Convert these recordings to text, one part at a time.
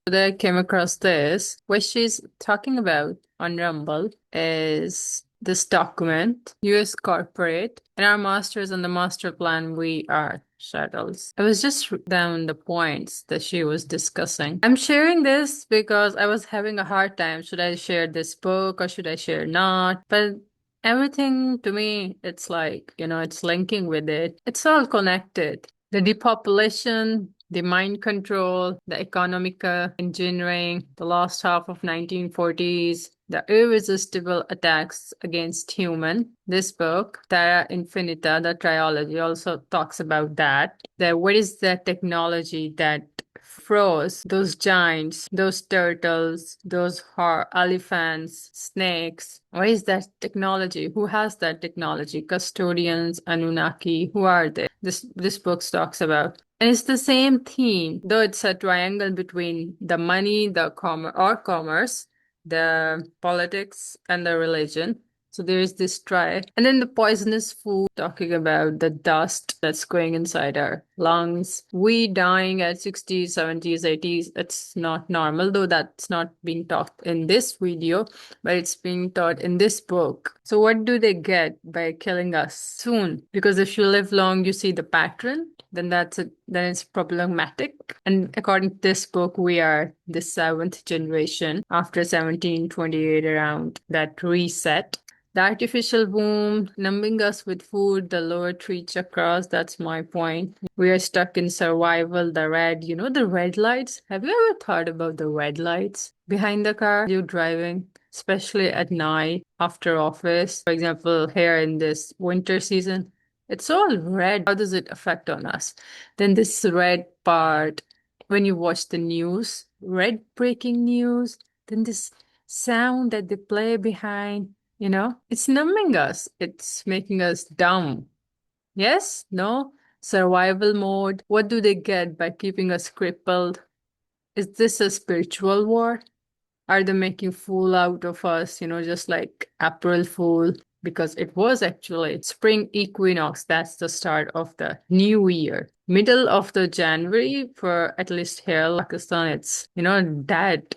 That I came across this. What she's talking about on Rumble is this document, US corporate, and our masters on the master plan, we are shuttles. I was just down the points that she was discussing. I'm sharing this because I was having a hard time. Should I share this book or should I share not? But everything to me, it's like, it's linking with it. It's all connected. The depopulation, the mind control, the economic engineering, the last half of 1940s, the irresistible attacks against human. This book, Terra-Infinita, the trilogy, also talks about that. What is the technology that froze those giants, those turtles, those elephants, snakes? What is that technology? Who has that technology? Custodians, Anunnaki, who are they? This book talks about. And it's the same theme, though it's a triangle between the money, the commerce, the politics, and the religion. So there is this try. And then the poisonous food, talking about the dust that's going inside our lungs. We dying at 60s, 70s, 80s. It's not normal, though that's not being taught in this video, but it's being taught in this book. So what do they get by killing us soon? Because if you live long, you see the pattern, then it's problematic. And according to this book, we are the seventh generation after 1728, around that reset. The artificial womb, numbing us with food, the lower three chakras, that's my point. We are stuck in survival, the red lights. Have you ever thought about the red lights behind the car you're driving, especially at night after office? For example, here in this winter season, it's all red. How does it affect on us? Then this red part, when you watch the news, red breaking news, then this sound that they play behind, it's numbing us. It's making us dumb. Yes? No? Survival mode. What do they get by keeping us crippled? Is this a spiritual war? Are they making fool out of us, just like April Fool? Because it was actually spring equinox. That's the start of the new year. Middle of the January, for at least here, Pakistan, it's, dead.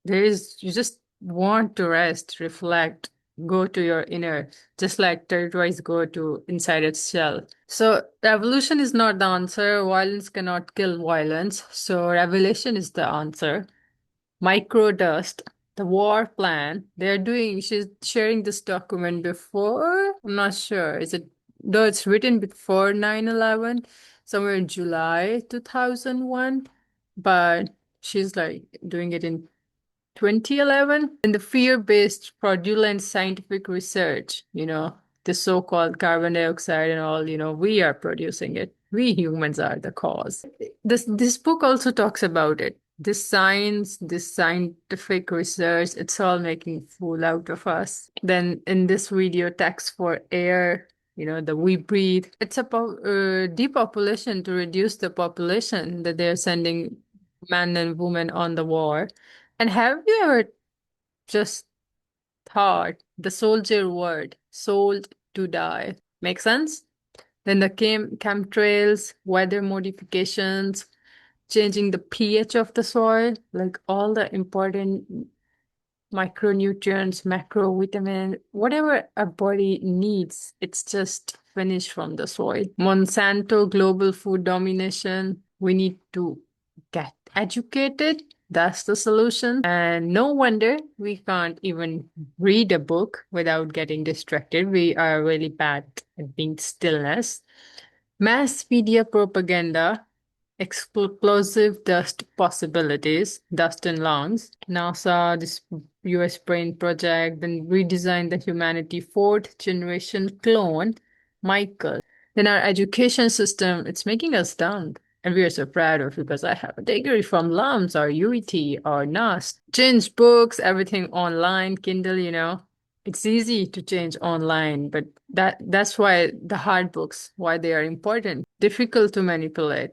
You just want to rest, reflect, go to your inner, just like turtles go to inside its shell. So revolution is not the answer. Violence cannot kill violence. So revelation is the answer. Microdust, the war plan. She's sharing this document before. I'm not sure. Though it's written before 9/11, somewhere in July 2001, but she's like doing it in 2011. And the fear-based fraudulent scientific research, the so-called carbon dioxide and all, we are producing it. We humans are the cause. This book also talks about it. This science, this scientific research, it's all making fool out of us. Then in this video, tax for air, the we breathe. It's a depopulation to reduce the population that they're sending men and women on the war. And have you ever just thought the soldier word, sold to die? Make sense? Then the chemtrails, weather modifications, changing the pH of the soil, like all the important micronutrients, macrovitamin, whatever our body needs, it's just finished from the soil. Monsanto global food domination. We need to get educated. That's the solution. And no wonder we can't even read a book without getting distracted. We are really bad at being stillness. Mass media propaganda, explosive dust possibilities, dust in lungs. NASA, this US brain project, then redesign the humanity, fourth generation clone, Michael. Then our education system, it's making us dumb. And we are so proud of it because I have a degree from LUMS or UET or NAST. Change books, everything online, Kindle. It's easy to change online, but that's why the hard books, why they are important, difficult to manipulate.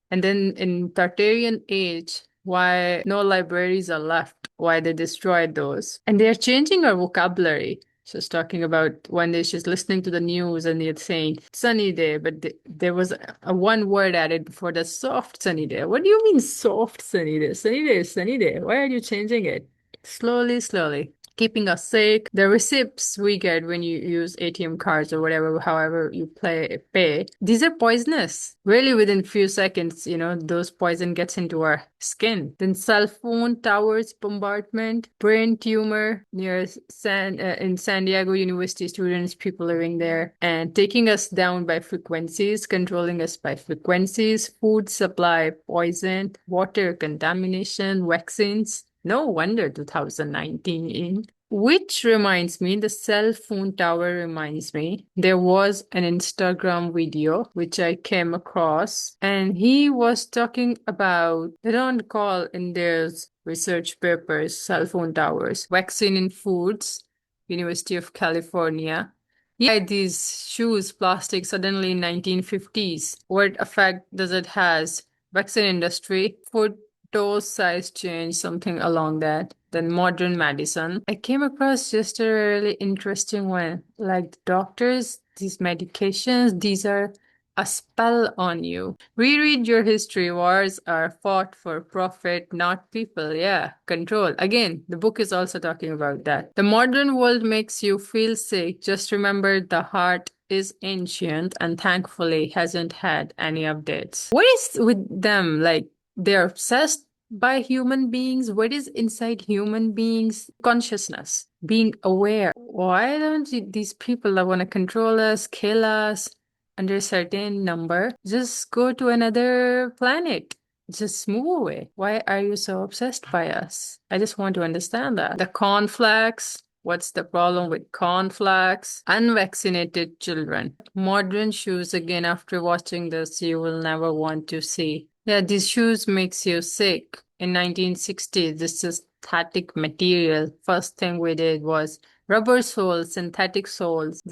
And then in Tartarian age, why no libraries are left, why they destroyed those. And they're changing our vocabulary. She's talking about one day she's listening to the news and they're saying sunny day, but there was a one word added before the soft sunny day. What do you mean soft sunny day? Sunny day is sunny day. Why are you changing it? Slowly, slowly. Keeping us sick. The receipts we get when you use ATM cards or whatever, however you pay, these are poisonous. Really, within few seconds, those poison gets into our skin. Then cell phone towers bombardment, brain tumor near in San Diego University, students, people living there, and taking us down by frequencies, controlling us by frequencies, food supply poison, water contamination, vaccines. No wonder 2019. Which reminds me, the cell phone tower reminds me, there was an Instagram video which I came across, and he was talking about, they don't call in their research papers cell phone towers, vaccine in foods, University of California. Yeah, these shoes, plastic, suddenly in 1950s. What effect does it has? Vaccine industry, food dose size change, something along that. Then modern medicine. I came across just a really interesting one. Like doctors, these medications, these are a spell on you. Reread your history. Wars are fought for profit, not people. Yeah, control. Again, the book is also talking about that. The modern world makes you feel sick. Just remember the heart is ancient and thankfully hasn't had any updates. What is with them? Like, they're obsessed by human beings. What is inside human beings? Consciousness, being aware. Why don't these people that want to control us, kill us under a certain number, just go to another planet? Just move away. Why are you so obsessed by us? I just want to understand that. The cornflakes. What's the problem with cornflakes? Unvaccinated children. Modern shoes, again, after watching this, you will never want to see. Yeah, these shoes makes you sick. In 1960, this synthetic material. First thing we did was rubber soles, synthetic soles.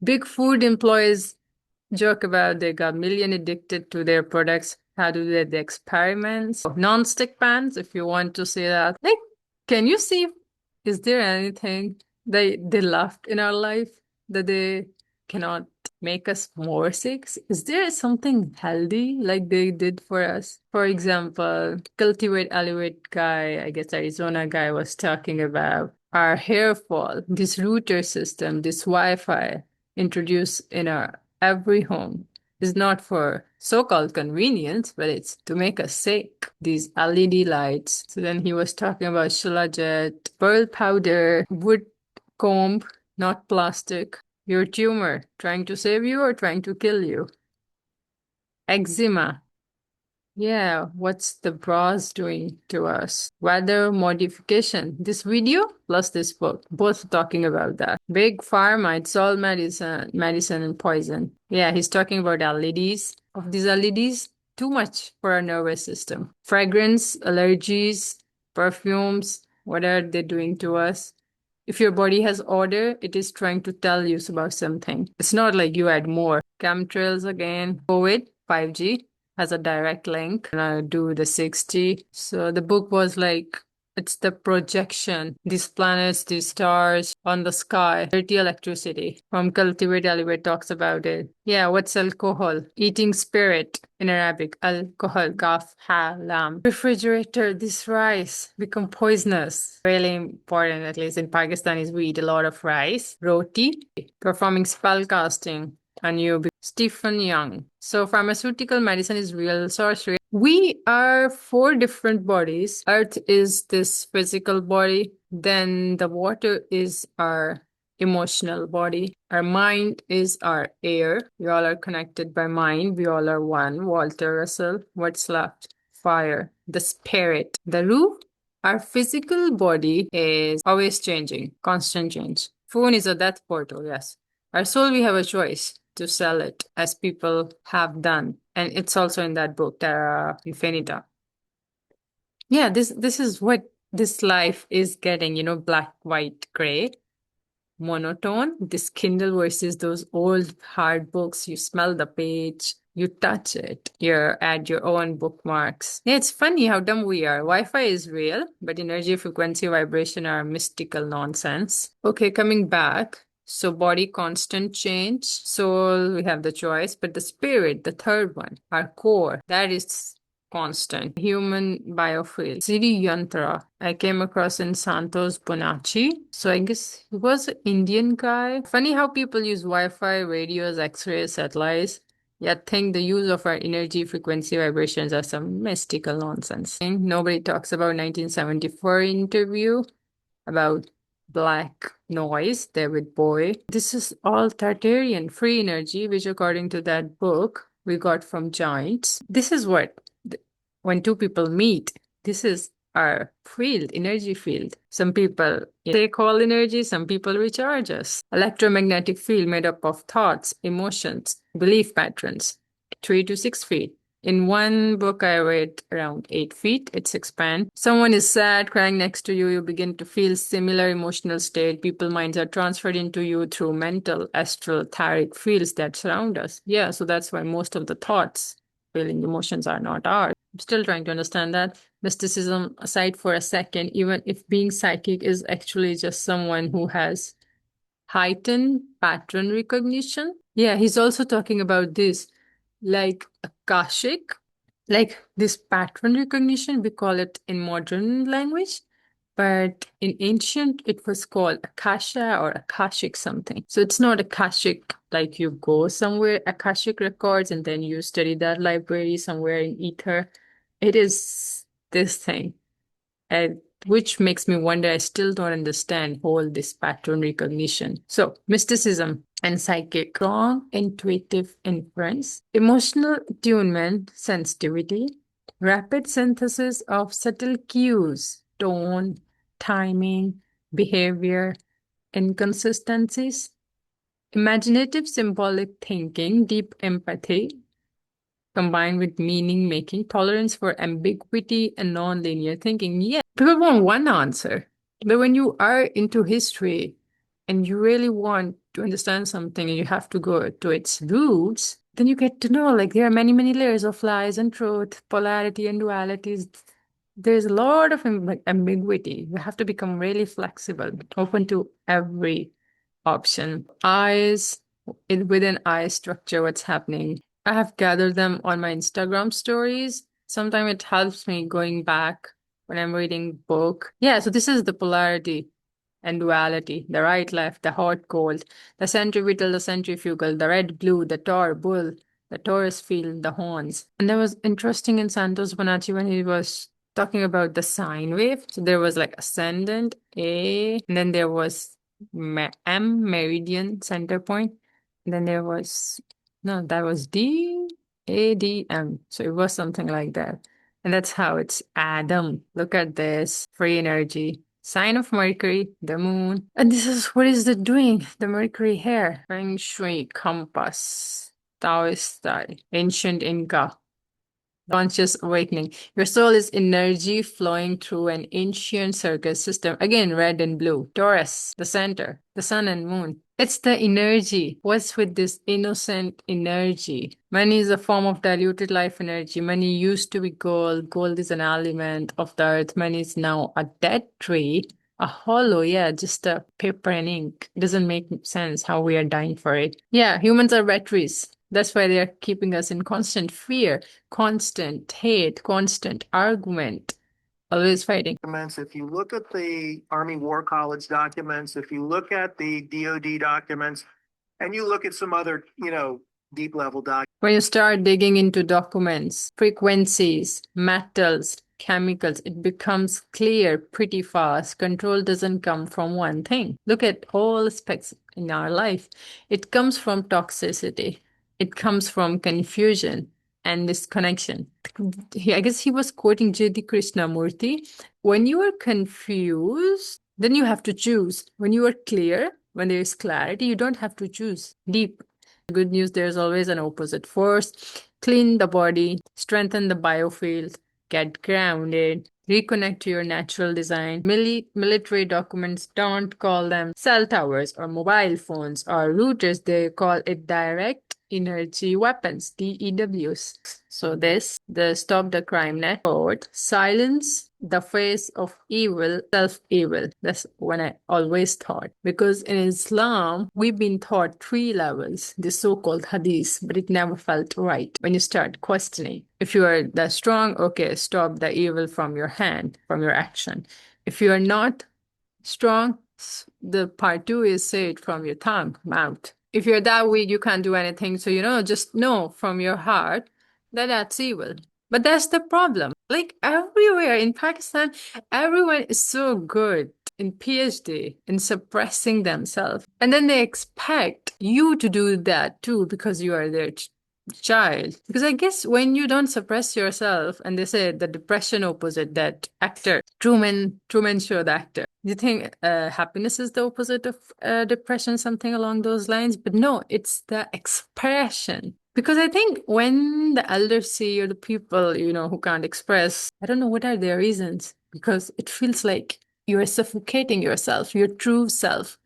Big food employees joke about they got million addicted to their products. How do they the experiments? Non-stick pans, if you want to say that. Like, can you see, is there anything they left in our life that they cannot make us more sick? Is there something healthy like they did for us? For example, Cultivate Elevate guy, I guess Arizona guy was talking about our hair fall, this router system, this Wi-Fi introduced in our every home is not for so-called convenience, but it's to make us sick. These LED lights. So then he was talking about shilajit, pearl powder, wood comb, not plastic. Your tumor, trying to save you or trying to kill you? Eczema. Yeah, what's the bras doing to us? Weather modification. This video plus this book, both talking about that. Big pharma, it's all medicine and poison. Yeah, he's talking about LEDs. Of these LEDs, too much for our nervous system. Fragrance, allergies, perfumes, what are they doing to us? If your body has odor, it is trying to tell you about something. It's not like you add more. Chemtrails again. COVID, 5G has a direct link. And I do the 6G. So the book was like, it's the projection. These planets, these stars on the sky. Dirty electricity. From Cultivate Elevate talks about it. Yeah, what's alcohol? Eating spirit in Arabic. Alcohol, kaf, ha, lam. Refrigerator, this rice become poisonous. Really important, at least in Pakistanis, we eat a lot of rice. Roti. Performing spell casting. And you Stephen Young. So pharmaceutical medicine is real sorcery. We are 4 different bodies. Earth is this physical body. Then the water is our emotional body. Our mind is our air. We all are connected by mind. We all are one. Walter Russell. What's left? Fire. The spirit. The roof. Our physical body is always changing. Constant change. Phone is a death portal, yes. Our soul, we have a choice to sell it, as people have done. And it's also in that book, Terra-Infinita. Yeah, this is what this life is getting, black, white, gray, monotone. This Kindle versus those old hard books. You smell the page, You touch it, you add your own bookmarks. Yeah, it's funny how dumb we are. Wi-Fi is real, but energy, frequency, vibration are mystical nonsense. Okay, coming back. So body constant change. Soul, we have the choice, but the spirit, the third one, our core, that is constant. Human biofield. Siri Yantra. I came across in Santos Bonacci. So I guess he was an Indian guy. Funny how people use Wi-Fi, radios, X-rays, satellites. Yet think the use of our energy, frequency, vibrations are some mystical nonsense. Nobody talks about 1974 interview about black noise, David Bowie. This is all Tartarian free energy, which according to that book we got from giants. This is what, when two people meet, this is our field, energy field. Some people take all energy, some people recharge us. Electromagnetic field made up of thoughts, emotions, belief patterns, 3 to 6 feet. In one book I read around 8 feet, it's expand. Someone is sad, crying next to you, you begin to feel similar emotional state. People's minds are transferred into you through mental, astral, etheric fields that surround us. Yeah, so that's why most of the thoughts, feeling, emotions are not ours. I'm still trying to understand that. Mysticism aside for a second, even if being psychic is actually just someone who has heightened pattern recognition. Yeah, he's also talking about this, like Akashic, like this pattern recognition, we call it in modern language, but in ancient it was called Akasha or Akashic something. So it's not Akashic like you go somewhere, Akashic records, and then you study that library somewhere in ether. It is this thing. And which makes me wonder, I still don't understand whole this pattern recognition. So mysticism and psychic, strong intuitive inference, emotional attunement, sensitivity, rapid synthesis of subtle cues, tone, timing, behavior, inconsistencies, imaginative symbolic thinking, deep empathy, combined with meaning making, tolerance for ambiguity and non-linear thinking. Yeah, people want one answer. But when you are into history and you really want to understand something and you have to go to its roots, then you get to know like there are many, many layers of lies and truth, polarity and dualities. There's a lot of ambiguity. You have to become really flexible, open to every option. Eyes, within eye structure, what's happening. I have gathered them on my Instagram stories. Sometimes it helps me going back when I'm reading book. Yeah, so this is the polarity and duality, the right, left, the hot, cold, the centripetal, the centrifugal, the red, blue, the tor, bull, the torus field, the horns. And that was interesting in Santos Bonacci when he was talking about the sine wave. So there was like ascendant, A, and then there was M, meridian, center point. And then there was, no, that was D, A, D, M. So it was something like that. And that's how it's Adam. Look at this, free energy. Sign of Mercury, the moon. And this is, what is it doing? The Mercury here. Feng Shui, compass, Taoist style, ancient Inca. Conscious awakening. Your soul is energy flowing through an ancient circuit system. Again, red and blue. Taurus, the center, the sun and moon. It's the energy. What's with this innocent energy? Money is a form of diluted life energy. Money used to be gold. Gold is an element of the earth. Money is now a dead tree. A hollow, yeah, just a paper and ink. It doesn't make sense how we are dying for it. Yeah, humans are batteries. That's why they are keeping us in constant fear, constant hate, constant argument, always fighting. If you look at the Army War College documents, if you look at the DoD documents, and you look at some other, deep level documents. When you start digging into documents, frequencies, metals, chemicals, it becomes clear pretty fast. Control doesn't come from one thing. Look at all aspects in our life. It comes from toxicity. It comes from confusion and disconnection. I guess he was quoting J.D. Krishnamurti. When you are confused, then you have to choose. When you are clear, when there is clarity, you don't have to choose. Deep. Good news, there's always an opposite force. Clean the body, strengthen the biofield, get grounded, reconnect to your natural design. Military documents don't call them cell towers or mobile phones or routers. They call it direct energy weapons, DEWs. So the Stop the Crime Net quote, silence the face of evil, self-evil. That's what I always thought. Because in Islam, we've been taught 3 levels, the so-called hadith, but it never felt right when you start questioning. If you are that strong, okay, stop the evil from your hand, from your action. If you are not strong, the part 2 is say it from your tongue, mouth. If you're that weak, you can't do anything. So, just know from your heart that that's evil. But that's the problem. Like everywhere in Pakistan, everyone is so good in PhD in suppressing themselves. And then they expect you to do that too because you are their child. Because I guess when you don't suppress yourself, and they say the depression opposite, that actor, Truman Show, the actor. Do you think happiness is the opposite of depression, something along those lines? But no, it's the expression. Because I think when the elders see, or the people, who can't express, I don't know what are their reasons, because it feels like you are suffocating yourself, your true self.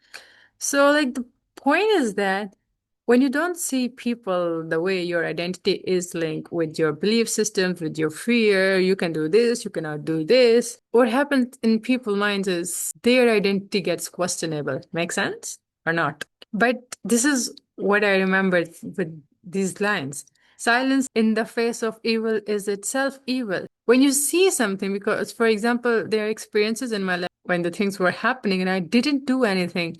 So, like, the point is that when you don't see people the way your identity is linked with your belief systems, with your fear, you can do this, you cannot do this. What happens in people's minds is their identity gets questionable. Make sense or not? But this is what I remember with these lines. Silence in the face of evil is itself evil. When you see something, because, for example, there are experiences in my life when the things were happening and I didn't do anything,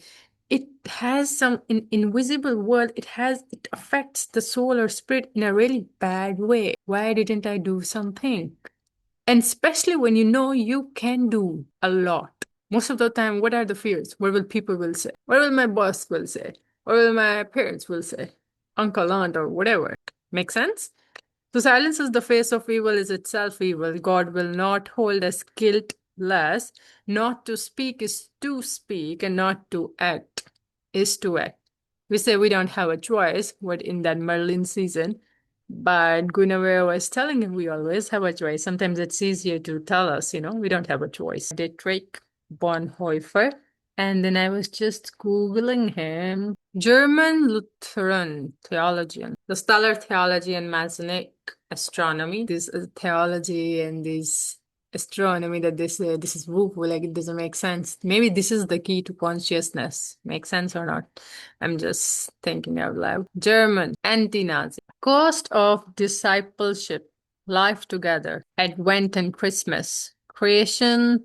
it has some invisible world. It affects the soul or spirit in a really bad way. Why didn't I do something? And especially when you know you can do a lot. Most of the time, what are the fears? What will people will say? What will my boss will say? What will my parents will say? Uncle, aunt, or whatever. Make sense? So silence is the face of evil is itself evil. God will not hold us guiltless. Not to speak is to speak, and not to act is to act. We say we don't have a choice, what in that Merlin season, but Guinevere was telling him we always have a choice. Sometimes it's easier to tell us, we don't have a choice. Dietrich Bonhoeffer. And then I was just Googling him. German Lutheran theologian. The stellar theology and Masonic astronomy. This is theology and this astronomy that this is woo-woo, like it doesn't make sense. Maybe this is the key to consciousness. Make sense or not? I'm just thinking out loud. German, anti-Nazi. Cost of discipleship. Life together. Advent and Christmas. Creation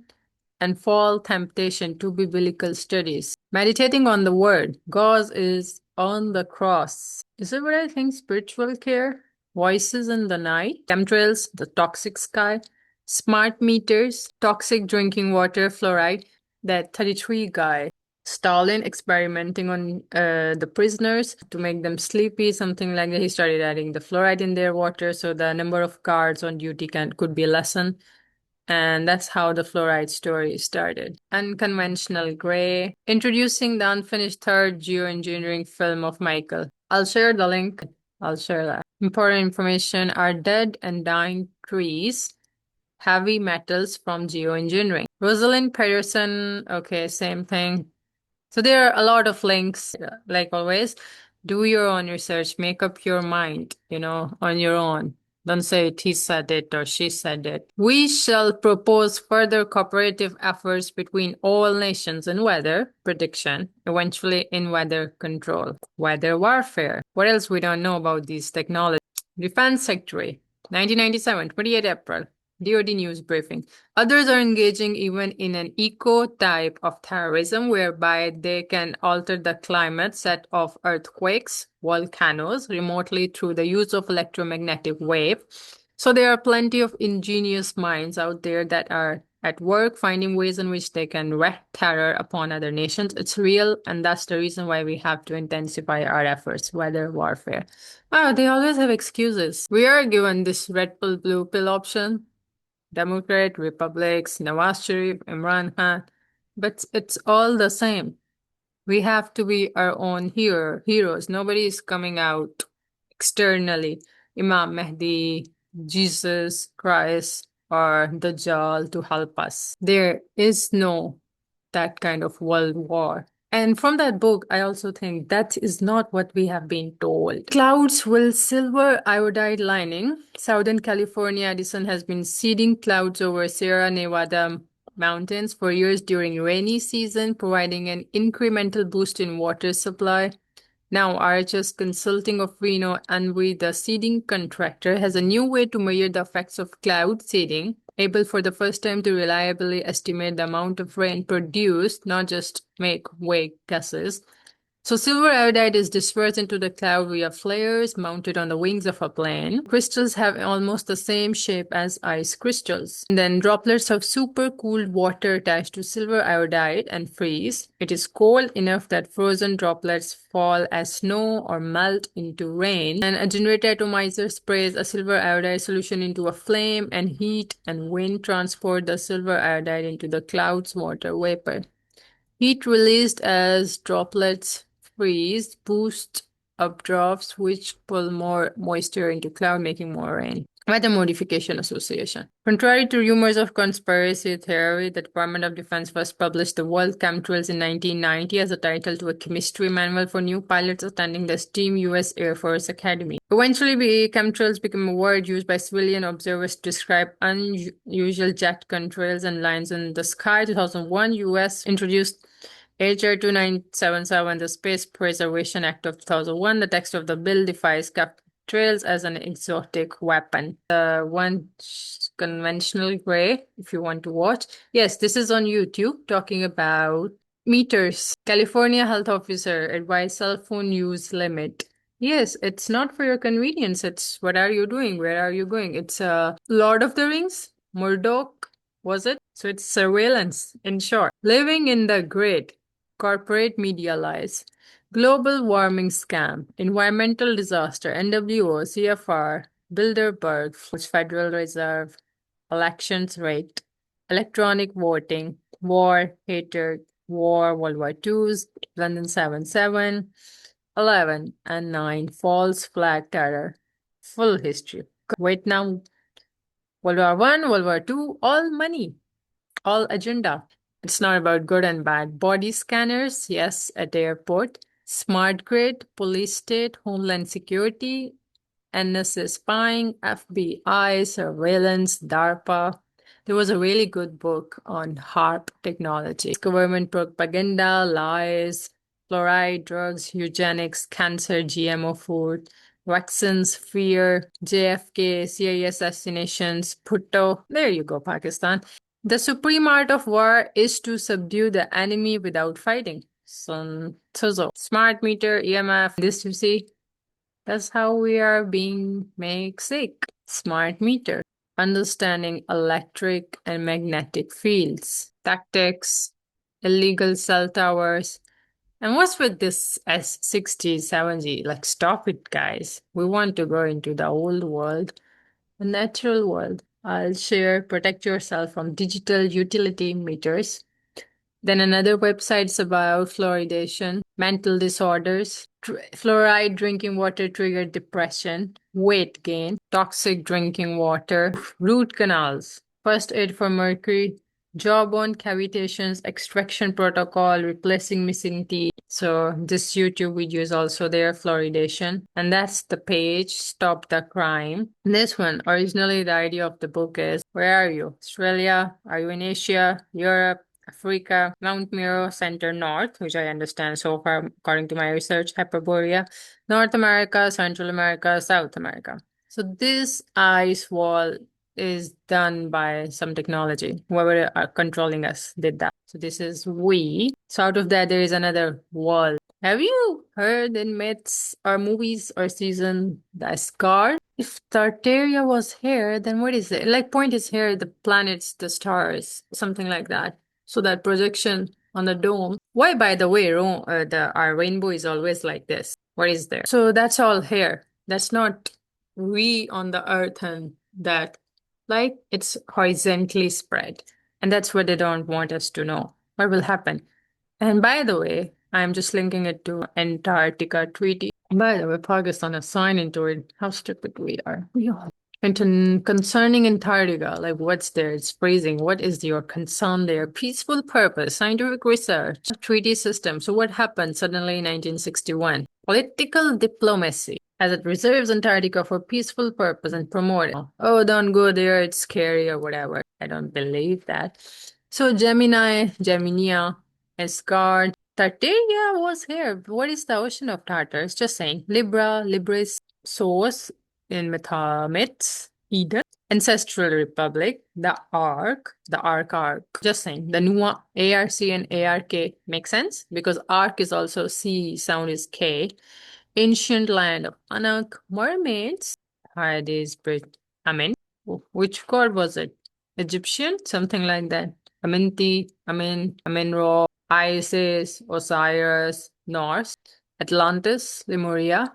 and fall temptation to biblical studies. Meditating on the word. God is on the cross. Is it what I think? Spiritual care. Voices in the night. Chemtrails. The toxic sky. Smart meters. Toxic drinking water. Fluoride. That 33 guy. Stalin experimenting on the prisoners to make them sleepy, something like that. He started adding the fluoride in their water so the number of guards on duty could be lessened. And that's how the fluoride story started. Unconventional Gray, introducing the unfinished third geoengineering film of Michael. I'll share the link. I'll share that. Important information are dead and dying trees, heavy metals from geoengineering. Rosalind Patterson, okay, same thing. So there are a lot of links, like always. Do your own research, make up your mind, on your own. Don't say he said it or she said it. We shall propose further cooperative efforts between all nations in weather prediction, eventually in weather control, weather warfare. What else we don't know about these technologies? Defense Secretary, 1997, 28 April. DoD news briefing. Others are engaging even in an eco type of terrorism whereby they can alter the climate set of earthquakes, volcanoes remotely through the use of electromagnetic wave. So there are plenty of ingenious minds out there that are at work finding ways in which they can wreak terror upon other nations. It's real, and that's the reason why we have to intensify our efforts, weather warfare. Oh, they always have excuses. We are given this red pill, blue pill option. Democrat, Republics, Nawaz Sharif, Imran Khan, but it's all the same. We have to be our own heroes. Nobody is coming out externally. Imam Mahdi, Jesus Christ, or Dajjal to help us. There is no that kind of world war. And from that book, I also think that is not what we have been told. Clouds will silver iodide lining. Southern California Edison has been seeding clouds over Sierra Nevada mountains for years during rainy season, providing an incremental boost in water supply. Now, RHS Consulting of Reno, Anvi, the seeding contractor, has a new way to measure the effects of cloud seeding, able for the first time to reliably estimate the amount of rain produced, not just make vague guesses. So silver iodide is dispersed into the cloud via flares mounted on the wings of a plane. Crystals have almost the same shape as ice crystals. And then droplets of supercooled water attached to silver iodide and freeze. It is cold enough that frozen droplets fall as snow or melt into rain. And a generator atomizer sprays a silver iodide solution into a flame, and heat and wind transport the silver iodide into the cloud's water vapor. Heat released as droplets freeze boosts updrafts, which pull more moisture into cloud, making more rain. Weather Modification Association. Contrary to rumors of conspiracy theory, the Department of Defense first published the World Chemtrails in 1990 as a title to a chemistry manual for new pilots attending the STEAM U.S. Air Force Academy. Eventually, chemtrails became a word used by civilian observers to describe unusual jet contrails and lines in the sky. 2001, U.S. introduced HR 2977, the Space Preservation Act of 2001. The text of the bill defines chemtrails as an exotic weapon. The one conventional way, if you want to watch. Yes, this is on YouTube talking about meters. California health officer advised cell phone use limit. Yes, it's not for your convenience. It's what are you doing? Where are you going? It's Lord of the Rings, Murdoch, was it? So it's surveillance, in short. Living in the grid. Corporate media lies. Global warming scam. Environmental disaster. NWO, CFR, Bilderberg, Federal Reserve. Elections rate. Electronic voting. War, hatred, war, World War II's, London 77. 11 and 9, false flag terror. Full history. Vietnam, World War I, World War II, all money, all agenda. It's not about good and bad. Body scanners, yes, at the airport. Smart grid, police state, homeland security, NSA spying, FBI, surveillance, DARPA. There was a really good book on HARP technology. Government propaganda, lies, fluoride, drugs, eugenics, cancer, GMO food, vaccines, fear, JFK, CIA assassinations, Bhutto. There you go, Pakistan. The supreme art of war is to subdue the enemy without fighting. Sun Tzu. Smart meter, EMF. This you see, that's how we are being made sick. Smart meter. Understanding electric and magnetic fields. Tactics. Illegal cell towers. And what's with this S60, 70? Like, stop it, guys. We want to go into the old world, the natural world. I'll share protect yourself from digital utility meters. Then another website's about fluoridation, mental disorders, fluoride drinking water triggered depression, weight gain, toxic drinking water, root canals, first aid for mercury, jawbone cavitations, extraction protocol, replacing missing teeth. So this YouTube video is also there, fluoridation. And that's the page, Stop the Crime. This one, originally the idea of the book is, where are you? Australia? Are you in Asia? Europe? Africa, Mount Miro Center North, which I understand so far, according to my research, Hyperborea, North America, Central America, South America. So this ice wall is done by some technology. Whoever are controlling us did that. So this is we. So out of that, there is another wall. Have you heard in myths or movies or season the ASGARD? If Tartaria was here, then what is it? Like, point is here, the planets, the stars, something like that. So that projection on the dome. Why, by the way, our rainbow is always like this? What is there? So that's all here. That's not we on the earth, and that, like, it's horizontally spread. And that's what they don't want us to know. What will happen? And by the way, I'm just linking it to Antarctica Treaty. By the way, Pakistan has signed into it. How stupid we are. We are. And concerning Antarctica, like what's there? It's freezing. What is your concern there? Peaceful purpose, scientific research, treaty system. So what happened suddenly in 1961? Political diplomacy, as it reserves Antarctica for peaceful purpose and promote it. Oh, don't go there, it's scary or whatever. I don't believe that. So Gemini, Geminia, ASGARD, Tartaria was here. What is the ocean of Tartars? Just saying. Libra, Libris, Source, in myths, Eden, Ancestral Republic, the Ark. Just saying, the new ARC and ARK make sense because Ark is also C, sound is K. Ancient land of Anak, mermaids, Hades, Brit, Amen. Which god was it? Egyptian, something like that. Aminti, Amen-Ra, Isis, Osiris, Norse, Atlantis, Lemuria,